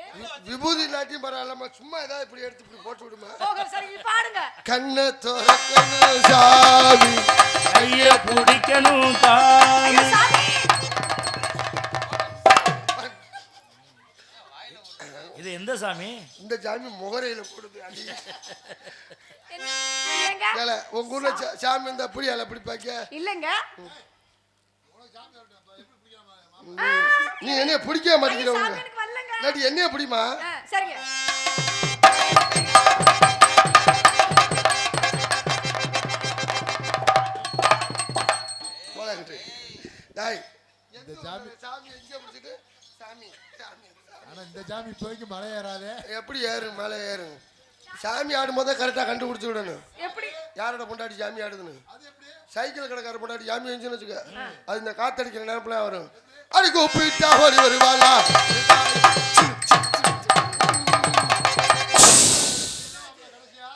விபூதி இல்லாட்டியும் பரவாயில்லம்மா சும்மா ஏதாவது இப்படி எடுத்து இப்படி போட்டு விடுமா ஓகே சரி பாடுங்க கண்ணை திறக்கணும் சாமி கைய பிடிக்கணும் தாமி சாமி இது எந்த சாமி? இந்த சாமி முகரையில போடுது இல்லங்க உங்க ஊர்ல சாமி இருந்தா அப்படி அல்ல அப்படி பாக்க இல்லங்க நீ என்னைய பிடிக்க மாட்டேங்கிறவங்க எனக்கு வரலங்க இல்லாட்டி என்னைய பிடிமா சரிங்க போலாங்கிட்டு டாய் இந்த சாமி சாமி எங்க பிடிச்சிட்டு சாமி சாமி ஆனா இந்த சாமி இப்போதைக்கு மலை ஏறாதே. எப்படி ஏறும் மலை ஏறும் சாமி ஆடும் போதே கரெக்டாக கண்டுபிடிச்சி விடணும் எப்படி யாரோட பொண்டாட்டி சாமி ஆடுதுன்னு சைக்கிள் கடைக்கார பொண்டாட்டி சாமி வந்துச்சுன்னு வச்சுக்க அது இந்த காத்தடிக்கிற நேரத்துல வரும் அடி கூப்பிட்டா ஓடி வருவாளா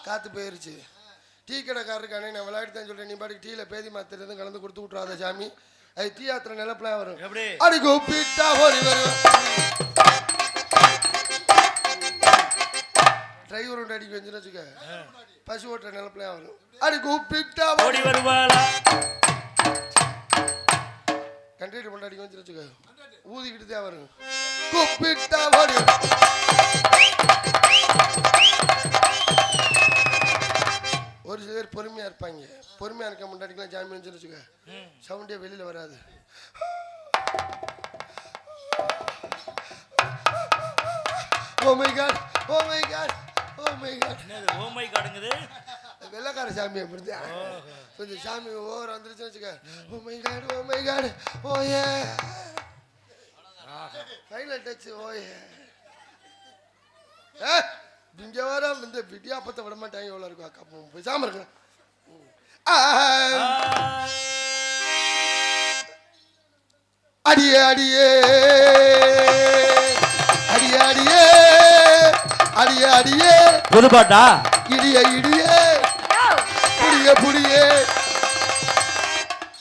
காத்து போயிருச்சு டீ கடைக்காரருக்கானே நான் விளையாட்டு தான் சொல்றேன் நீ பாட்டுக்கு டீல பேதி மாத்திரம் கலந்து கொடுத்து விட்டுறாத சாமி அது டீ ஆத்திர நிலப்பல வரும் அடி கூப்பிட்டா ஓடி வருவா டிரைவர் அடிக்க வந்துன்னு வச்சுக்க பசு ஓட்டுற நிலப்பலையா வரும் அடி கூப்பிட்டா ஓடி வருவாளா கண்டக்டர் கொண்டாடி வந்து வச்சுக்க ஊதிக்கிட்டு தான் வரும் கூப்பிட்டா ஓடி ஒரு சில பேர் பொறுமையா இருப்பாங்க பொறுமையா இருக்க முன்னாடிக்கலாம் ஜாமி வந்து வச்சுக்க சவுண்டே வெளியில வராது oh my god oh my god oh my god என்னது ஓ மை காட்ங்குது வெள்ளக்கார சாமி அப்படிதான் கொஞ்சம் சாமி ஓவர் வந்துருச்சு வச்சுக்க ஓ மை காட் ஓ ஏ ஃபைனல் டச் ஓ ஏ இங்க வர இந்த விடியாப்பத்தை விட மாட்டாங்க எவ்வளோ இருக்கும் அக்கா பேசாம இருக்கலாம் அடியே அடியே அடியே அடியே அடியே அடியே புதுப்பாட்டா இடியே இடியே புடியே புடியே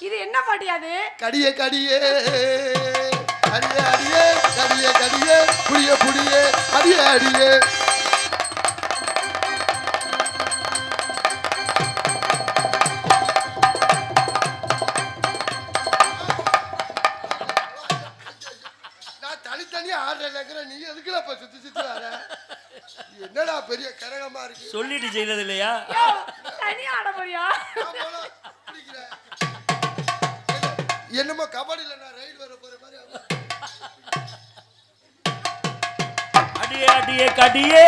இது என்ன பாட்டியாது கடியே கடியே அடியே அடியே கடியே கடியே புடியே புடியே அடியே அடியே நான் தனித்தனியா ஆடுறேன் நீ எதுக்குல சுத்தி சுத்தி வர என்னடா பெரிய கரகமா இருக்கு சொல்லிட்டு செய்யறது இல்லையா தனியா ஆட போறியா என்னமோ கபடியில நான் ரைடு வர போற மாதிரி அடியே அடியே கடியே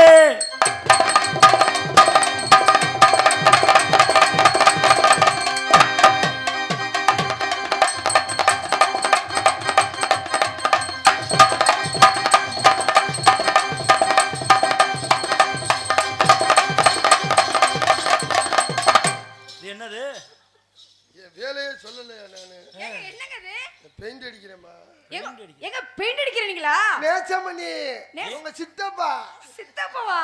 என்னது வேலையே சொல்லலையா நானு என்னங்க இது பெயிண்ட் அடிக்கிறேம்மா எங்க பெயிண்ட் அடிக்கிறீங்களா நேசமணி உங்க சித்தப்பா சித்தப்பாவா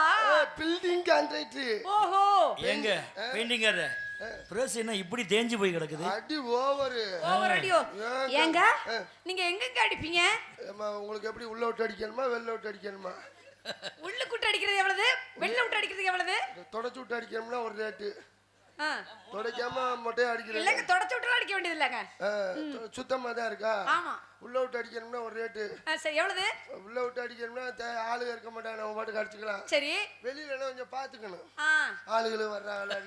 பில்டிங் கான்ட்ராக்டர் ஓஹோ எங்க பெயிண்டிங்கர் பிரஸ் என்ன இப்படி தேஞ்சு போய் கிடக்குது அடி ஓவர் அடியோ ஏங்க நீங்க எங்கங்க அடிப்பீங்க உங்களுக்கு எப்படி உள்ள விட்டு அடிக்கணுமா வெளில விட்டு அடிக்கணுமா உள்ளுக்குட்டு அடிக்கிறது எவ்வளவு வெளில விட்டு அடிக்கிறது எவ்வளவு தொடச்சு விட்டு அடிக்கணும்னா ஒரு ரேட்டு தொடக்காம மொட்டையா அடிக்கிறேன் இல்லங்க தொடச்சு விட்டு அடிக்க வேண்டியது இல்லங்க சுத்தமா தான் இருக்கா ஆமா உள்ள விட்டு அடிக்கணும்னா ஒரு ரேட்டு சரி எவ்வளவு உள்ள விட்டு அடிக்கணும்னா ஆளுங்க இருக்க மாட்டாங்க நம்ம பாட்டுக்கு அடிச்சுக்கலாம் சரி வெளியில கொஞ்சம் பாத்துக்கணும் ஆளுகளும் வர்றாங்களா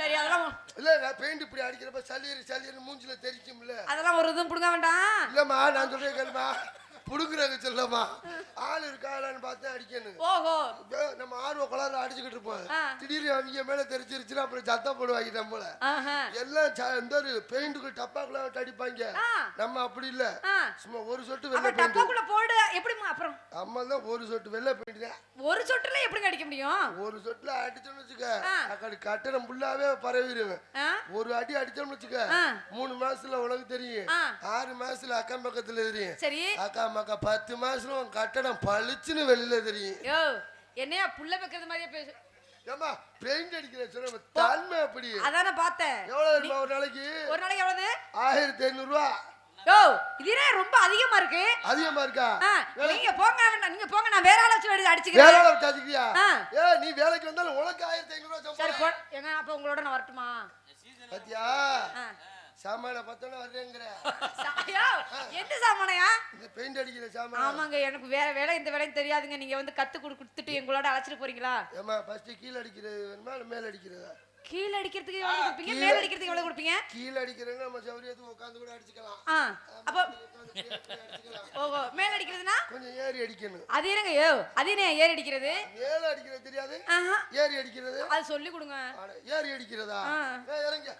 சரி அதெல்லாம் இல்ல பெயிண்ட் இப்படி அடிக்கிறப்ப சளியர் சளியர் மூஞ்சில தெரிக்கும்ல அதெல்லாம் ஒரு இதுவும் புடுங்க வேண்டாம் இல்லம்மா நான் சொல்றேன் கேளுமா புடுங்குறாங்க சொல்லமா ஆள் இருக்காளான்னு பார்த்து அடிக்கணும் ஓஹோ நம்ம ஆர்வ கலர்ல அடிச்சுக்கிட்டு இருப்போம் திடீர்னு அவங்க மேல தெரிச்சிருச்சுன்னா அப்புறம் சத்தம் போடுவாங்க நம்மள எல்லாம் இந்த ஒரு பெயிண்ட்டுக்கு டப்பாக்குள்ள விட்டு அடிப்பாங்க நம்ம அப்படி இல்ல சும்மா ஒரு சொட்டு வெள்ளை பெயிண்ட் டப்பாக்குள்ள போடு எப்படிமா அப்புறம் அம்மா தான் ஒரு சொட்டு வெள்ளை பெயிண்ட் தான் ஒரு சொட்டுல எப்படி அடிக்க முடியும் ஒரு சொட்டுல அடிச்சோம்னு வச்சுக்க அக்கடி கட்டணம் ஃபுல்லாவே பரவிடுவேன் ஒரு அடி அடிச்சோம்னு வச்சுக்க 3 மாசத்துல உனக்கு தெரியும் 6 மாசத்துல அக்கம் பக்கத்துல தெரியும் சரி அக்கா மக்கா 10 மாசத்துல உன் கட்டணம் பளிச்சுன்னு வெளியில தெரியும் யோ என்னையா புள்ள வைக்கிறது மாதிரியே பேசு ஏமா பெயிண்ட் அடிக்கிற சொல்ல தன்மை அப்படி அதானே பார்த்தேன் எவ்வளவு ஒரு நாளைக்கு எவ்வளவு 1500 ரூபா யோ இதே ரொம்ப அதிகமா இருக்கு. அதிகமா இருக்கா? நீங்க போங்க வேண்டாம், நீங்க போங்க, நான் வேற ஆள வச்சு வேற அடிச்சுக்கிறேன். ஆள வச்சு அடிக்கிறியா? நீ வேலைக்கு வந்தாலும் உனக்கு 1500 சரி சம்பளம். ஏங்க அப்ப உங்களோட நான் வரட்டுமா? பாத்தியா சாமான பத்தோட வர்றேங்கற. யோ எந்த சாமானையா? இந்த பெயிண்ட் அடிக்கிற சாமான. ஆமாங்க, எனக்கு வேற வேலை இந்த வேலையும் தெரியாதுங்க. நீங்க வந்து கத்து கொடுத்துட்டு எங்களோட அழைச்சிட்டு போறீங்களா? ஏமா ஃபர்ஸ்ட் கீழ அடிக்கிறது வேணுமா இல்ல மேல அடிக்கிறதா? கீழ அடிக்கிறதுக்கு எவ்வளவு கொடுப்பீங்க, மேல அடிக்கிறதுக்கு எவ்வளவு கொடுப்பீங்க? கீழ அடிக்கிறேன்னா நம்ம சௌரியத்துக்கு உட்கார்ந்து கூட அடிச்சுக்கலாம். அப்ப ஓஹோ, மேல அடிக்கிறதுனா கொஞ்சம் ஏறி அடிக்கணும். அது என்னங்க? யோ அது என்ன ஏறி அடிக்கிறது? மேல அடிக்கிறது தெரியாது? ஏறி அடிக்கிறது அது சொல்லி கொடுங்க. ஏறி அடிக்கிறதா? இறங்க.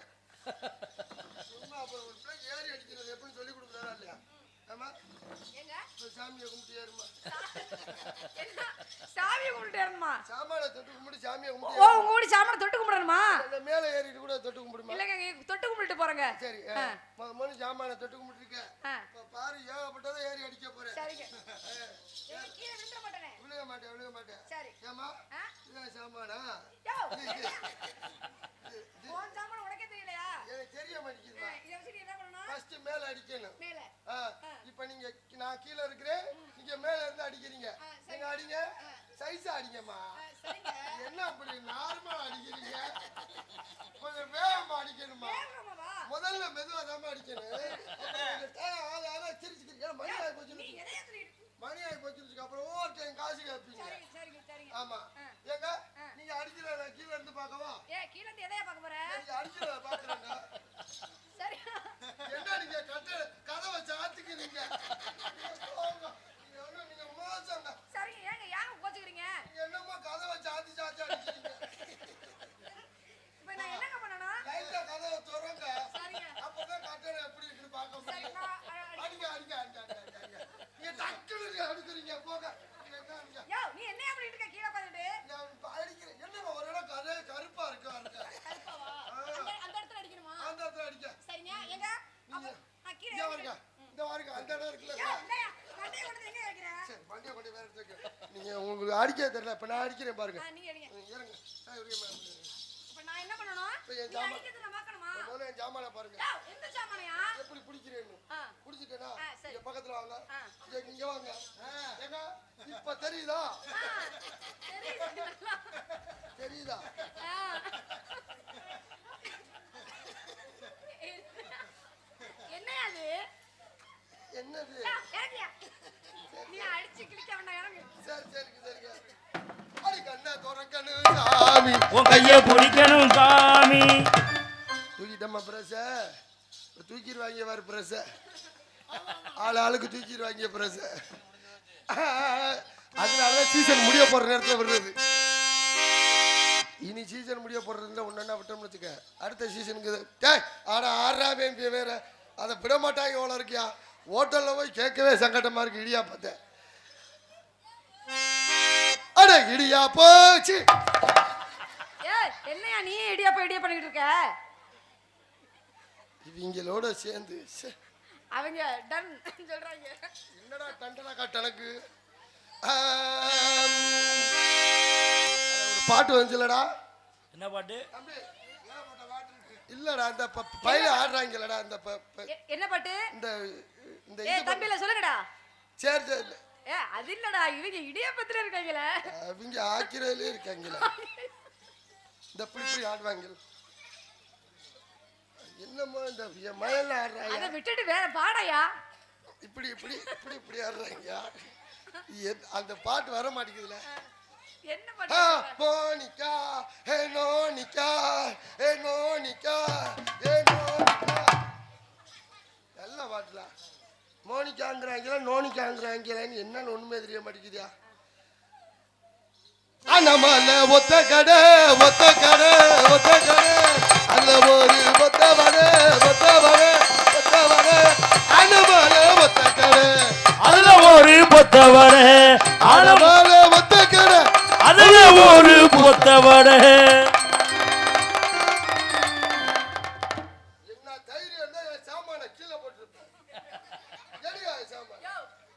சும்மா அப்ப ஒரு பிள்ளை ஏறி அடிக்கிறது எப்படின்னு சொல்லி கொடுக்குறாரா இல்லையா? ஆமா ஏங்க சாமியை கும்பிட்டு ஏறுமா. சாமியை கும்பிட்டு ஏறணுமா? சாமானை தொட்டு கும்பிட்டு சாமியை கும்பிட்டு. ஓ உங்க கூட சாமானை தொட்டு கும்பிடணுமா? இல்ல மேல ஏறிட்டு கூட தொட்டு கும்பிடுமா? இல்லங்க தொட்டு கும்பிட்டு போறங்க. சரி முதல்ல சாமானை தொட்டு கும்பிட்டு இருக்க. இப்ப பாரு ஏகப்பட்டதை ஏறி அடிக்க போறேன். சரிங்க. கீழ விழுக மாட்டேனே. விழுக மாட்டேன். சரி. ஏமா இதான் சாமானா? யோ உன் சாமான உனக்கே தெரியலையா? எனக்கு தெரிய மாட்டேங்குதுமா. இத வச்சு என்ன பண்ணனும்? ஃபர்ஸ்ட் மேல அடிக்கணும். மேல. இப்போ நீங்க நான் கீழ இருக்கிறேன், நீங்க மேல இருந்து அடிக்கிறீங்க. நீங்க அடிங்க. சைஸா அடிங்கம்மா. சரிங்க. என்ன அப்படி நார்மலா அடிக்கிறீங்க? கொஞ்சம் வேகமா அடிக்கணுமா? வேகமாவா? முதல்ல மெதுவா தான் அடிக்கணும். அப்புறம் சிரிச்சுக்கிறீங்க. மணி ஆகி போச்சு. நீ எதைய சொல்லிட்டு? மணி ஆகி போச்சுக்கு அப்புறம் ஓவர் டைம் காசு கேட்பீங்க. சரிங்க. ஆமா. ஏங்க நீங்க அடிக்கிற நான் கீழ இருந்து பார்க்கவா? கீழ இருந்து எதைய பார்க்க போற? நீங்க அடிக்கிற பார்க்கறேன்னா. சரி. என்ன நீங்க கதவை சாத்திக்கிறீங்க? நீங்க மோசங்க. சரிங்க. ஏங்க கோச்சுக்கிறீங்க? நீங்க என்னமோ கதவை சாத்தி அடிக்கிறீங்க. இப்போ நான் என்னங்க பண்ணனும்? லைட்டா கதவை திறங்க. சரிங்க. அப்பதான் கட்டளை எப்படி இருக்குன்னு பார்க்க முடியும். அடிங்க. நீங்க டக்குனு அடிக்கிறீங்க போங்க. யோ நீ என்னைய பண்ணிட்டு இருக்க கீழ உட்கார்ந்துட்டு? நான் அடிக்கிறேன். என்னமா ஒரு இடம் கருப்பா இருக்கு. கருப்பாவா? அந்த இடத்துல அடிக்கணுமா? அந்த இடத்துல அடிக்க. சரிங்க. எங்க? நான் கீழ இந்த வாருங்க அந்த இடம் இருக்குல்ல. யோ இந்தயா வண்டியை கொண்டு எங்க வைக்கிற? சரி வண்டியை கொண்டு வேற இடத்துல வைக்க. நீங்க உங்களுக்கு அடிக்க தெரியல. இப்ப நான் அடிக்கிறேன் பாருங்க. நீங்க அடிங்க. இறங்க. இப்ப நான் என்ன பண்ணனும்? நீ அடிக்கிறது நான் பார்க்கணுமா? முதல்ல என் ஜாமானை பாருங்க. யோ எந்த சாமானையா? எப்படி பிடிக்கிறேன்னு. பிடிச்சிட்டேனா? சரி. இங்க பக்கத்துல வாங்க. இங்க வாங்க. ஏங்க இப்ப தெரியுதா? தெரியுதா? என்னையா அது? என்னது? இறங்கியா? நீ அடிச்சு கிளிக்க வேண்டாம், இறங்கு. சரிங்க. அடி கண்ணை திறக்கணும் சாமி. உன் கையை பிடிக்கணும் சாமி. தூக்கிட்டம்மா பிரஸ. தூக்கிடுவாங்க வேறு பிரஸ. ஆளுக்கு தூக்கிடுவாங்க பிரஸ. அதனாலதான் சீசன் முடிய போற நேரத்தில் வருது. இனி சீசன் முடிய போடுறதுல ஒன்னா விட்டோம்னு வச்சுக்க, அடுத்த சீசனுக்கு ஆறாம் வேற அதை விட மாட்டாங்க. எவ்வளோ இருக்கியா ஹோட்டல்ல போய் கேட்கவே சங்கடமா இருக்கு. இடியா பார்த்தேன். அட இடியா போச்சு. என்னையா நீ இடியா பண்ணிட்டு இருக்க? இவங்களோட சேர்ந்து அவங்க டன் சொல்றாங்க. என்னடா டண்டனா காட்டனக்கு பாட்டு வந்துலடா. என்ன பாட்டு? இல்லடா அந்த பையில ஆடுறாங்கலடா. அந்த என்ன பாட்டு? இந்த இந்த தம்பில சொல்லுங்கடா. சரி அது இல்லடா, இவங்க இடியாப்பத்துல இருக்காங்களே. அவங்க ஆக்கிரலே இருக்காங்களே. இந்த இப்படி ஆடுவாங்க. என்னமோ இந்த மயல்ல ஆடுறாங்க. அதை விட்டுட்டு வேற பாடையா? இப்படி ஆடுறாங்க. அந்த பாட்டு வர மாட்டேங்குதுல. என்ன பாட்டு? மோனிகா ஹே நோனிகா ஹே நோனிகா ஹே நோனிகா. எல்லாம் பாட்டுல மோனிகாங்கிறாங்களா நோனிகாங்கிறாங்களான்னு என்னன்னு ஒண்ணுமே தெரிய மாட்டேங்குதியா. அனமல ஒத்த கடை அந்த ஒரு ஒத்த வடை அனமல ஒத்த கடை அதுல ஒரு பொத்தவடை. அனமல ஒத்த கடை அதுல ஒரு பொத்தவடை. என்ன தைரியம் இருந்தா என் சாமான கீழே போட்டுருப்பேன். சாமான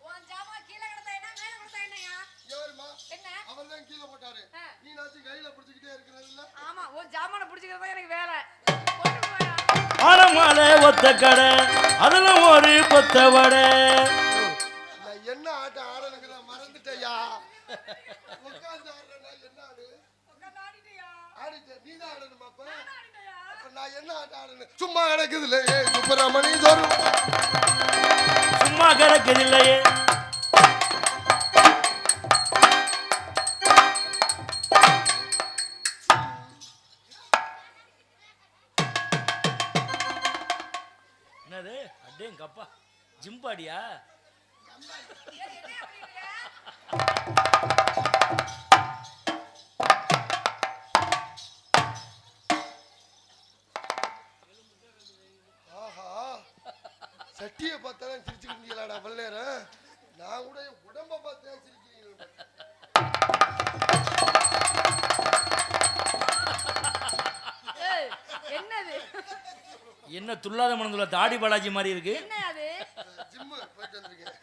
உன் ஜாமான் கீழே கிடந்தா என்ன, மேல கிடந்தா என்னையா? எவருமா? என்ன? அவர் தான் கீழே போட்டாரு. நீ நாச்சு கையில பிடிச்சிக்கிட்டே இருக்கிறது இல்ல. ஆமா, உன் ஜாமான பிடிச்சிக்கிறதா எனக்கு வேலை. போட்டு போயா. ஆழமால ஒத்த கடை அதுல ஒரு பொத்த வடை. நான் என்ன ஆட்டம் ஆடணுங்க நான் மறந்துட்டேயா. உட்கார்ந்து ஆடுறேன்னா என்ன ஆடு? ஆடிட்டேன். நீ தான் ஆடணுமா அப்ப? அப்ப நான் என்ன ஆட்டம் ஆடணும்? சும்மா கிடக்குதுல்ல சுப்பிரமணி தோறு. சும்மா கிடக்குதில்லையே. என்னது அடேங்கப்பா ஜிம்பாடியா? ஆஹா சட்டியை பார்த்தாலும் சிரிச்சுக்கிட்டீங்களாடா வல்லேரன். நான் கூட என் உடம்ப பார்த்தா சிரிக்கிறீங்க. என்னது என்ன துல்லாத மனதுல தாடி பாலாஜி மாதிரி இருக்கு. என்ன அது? ஜிம்மு போயிட்டு வந்திருக்கேன்.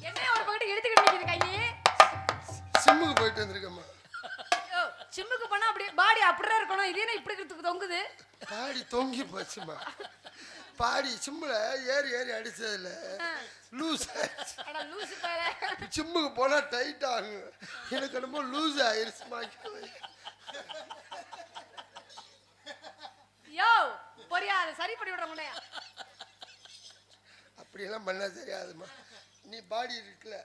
என்ன ஒரு பக்கத்து எடுத்துக்கிட்டு நிக்குது கையே? ஜிம்முக்கு போயிட்டு வந்திருக்கேம்மா. யோ, ஜிம்முக்கு போனா அப்படியே பாடி அப்படியே இருக்கணும். இது என்ன இப்படி இருக்கிறதுக்கு தொங்குது? பாடி தொங்கி போச்சுமா. பாடி சிம்முல ஏறி ஏறி அடிச்சதுல லூஸ் ஆயிடுச்சு. அட லூசு பாரு. சிம்முக்கு போனா டைட் ஆகும். எனக்கு என்னமோ லூஸ் ஆயிருச்சுமா. யோ பொரியா அதை சரி பண்ணி விடுற முன்னையா? அப்படியெல்லாம் பண்ண தெரியாதுமா. நீ பாடி இருக்குல்ல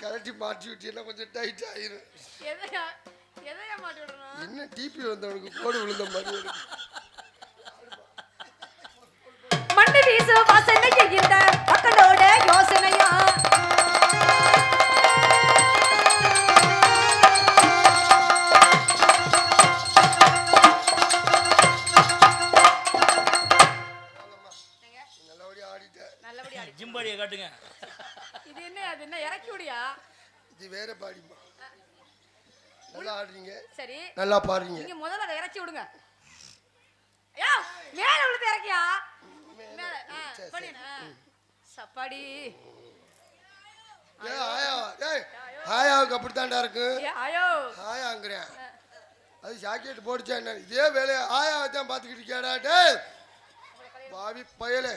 கரெக்டி மாட்டி விட்டீங்கன்னா கொஞ்சம் டைட் ஆயிரும். எதையா மாட்டி விடணும்? என்ன டிபி வந்தவனுக்கு கோடு விழுந்த மாதிரி இருக்கு. மண்ணு வீசு வாசனை இந்த மக்களோட யோசனையா. நல்லபடியா ஆடிட்ட. நல்லபடியா ஆடி. ஜிம்பாடியை காட்டுங்க. இது என்ன அது என்ன இறக்கி விடியா? இது வேற பாடிமா. நல்லா ஆடுறீங்க. சரி நல்லா பாடுறீங்க. நீங்க முதல்ல அதை இறக்கி விடுங்க. யா மேல விழுந்து இறக்கியா? மேல பண்ணினா சப்பாடி. ஏய் ஆயா டேய் ஆயாவுக்கு அப்படித்தான்டா இருக்கு. ஏ ஆயோ ஆயாங்கறேன். அது ஜாக்கெட் போடுச்சா என்ன? இதே வேலைய ஆயாவை தான் பாத்துக்கிட்டு இருக்கியாடா டேய் பாவி பயலே.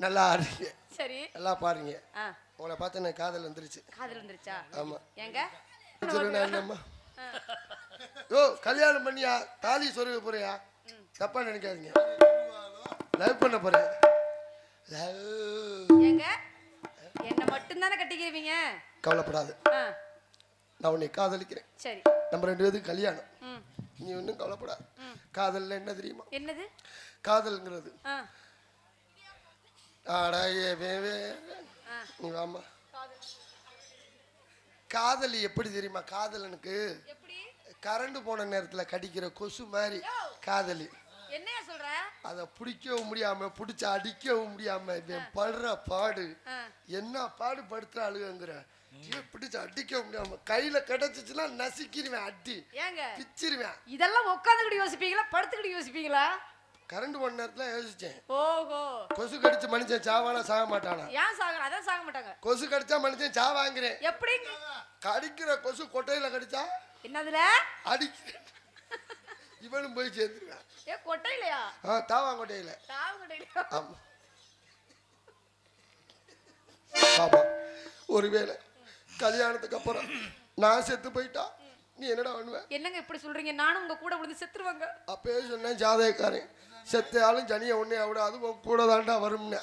நல்லா ஆடுறீங்க. சரி நல்லா பாருங்க. உங்களை பார்த்து எனக்கு காதல் வந்துருச்சு. காதல் வந்துருச்சா? ஆமா. ஏங்க என்னம்மா யோ கல்யாணம் பண்ணியா தாலி சொருக போறியா? தப்பா நினைக்காதீங்க. லவ் பண்ண போறேன். ஏங்க என்ன மட்டும் தானே கட்டிக்கிறீங்க? கவலைப்படாது. நான் உன்னை காதலிக்கிறேன். சரி நம்ம 2 பேருக்கு கல்யாணம். நீ ஒன்றும் கவலைப்படாது. காதல்ல என்ன தெரியுமா? என்னது காதல்ங்கிறது ஆமா காதல் எப்படி தெரியுமா? காதலனுக்கு கரண்ட் போன நேரத்துல கடிக்கிற கொசு மாதிரி காதலி. என்னையா சொல்ற? அத பிடிக்கவும் முடியாம பிடிச்ச அடிக்கவும் முடியாம இவன் படுற பாடு என்ன பாடு படுத்துறாளுங்கிற. பிடிச்சு அடிக்க முடியாம கையில கிடைச்சிச்சுன்னா நசுக்கிடுவேன். அடி பிச்சிருவேன். இதெல்லாம் உட்காந்துக்கிட்டு யோசிப்பீங்களா படுத்துக்கிட்டு யோசிப்பீங்களா? கரண்ட் போன நேரத்துல யோசிச்சேன். ஓஹோ கொசு கடிச்சு மனுஷன் சாவானா சாக மாட்டானா? ஏன் சாக? அதான் சாக மாட்டாங்க. கொசு கடிச்சா மனுஷன் சாவாங்கிறேன். எப்படி? கடிக்கிற கொசு கொட்டையில கடிச்சா என்னதுல அடிக்கிறேன். இவனும் போய் சேர்ந்துருவேன். ஏ கொட்டையிலையா? தாவாங்கொட்டையில. தாவாங்கொட்டையில. ஆமா ஆமா. ஒருவேளை கல்யாணத்துக்கு அப்புறம் நான் செத்து போயிட்டா நீ என்னடா பண்ணுவ? என்னங்க இப்படி சொல்றீங்க? நானும் உங்க கூட விழுந்து செத்துருவாங்க. அப்பயே சொன்னேன் ஜாதகக்காரன் செத்தாலும் ஜனிய ஒன்னே விட அது கூட தாண்டா வரும்னு.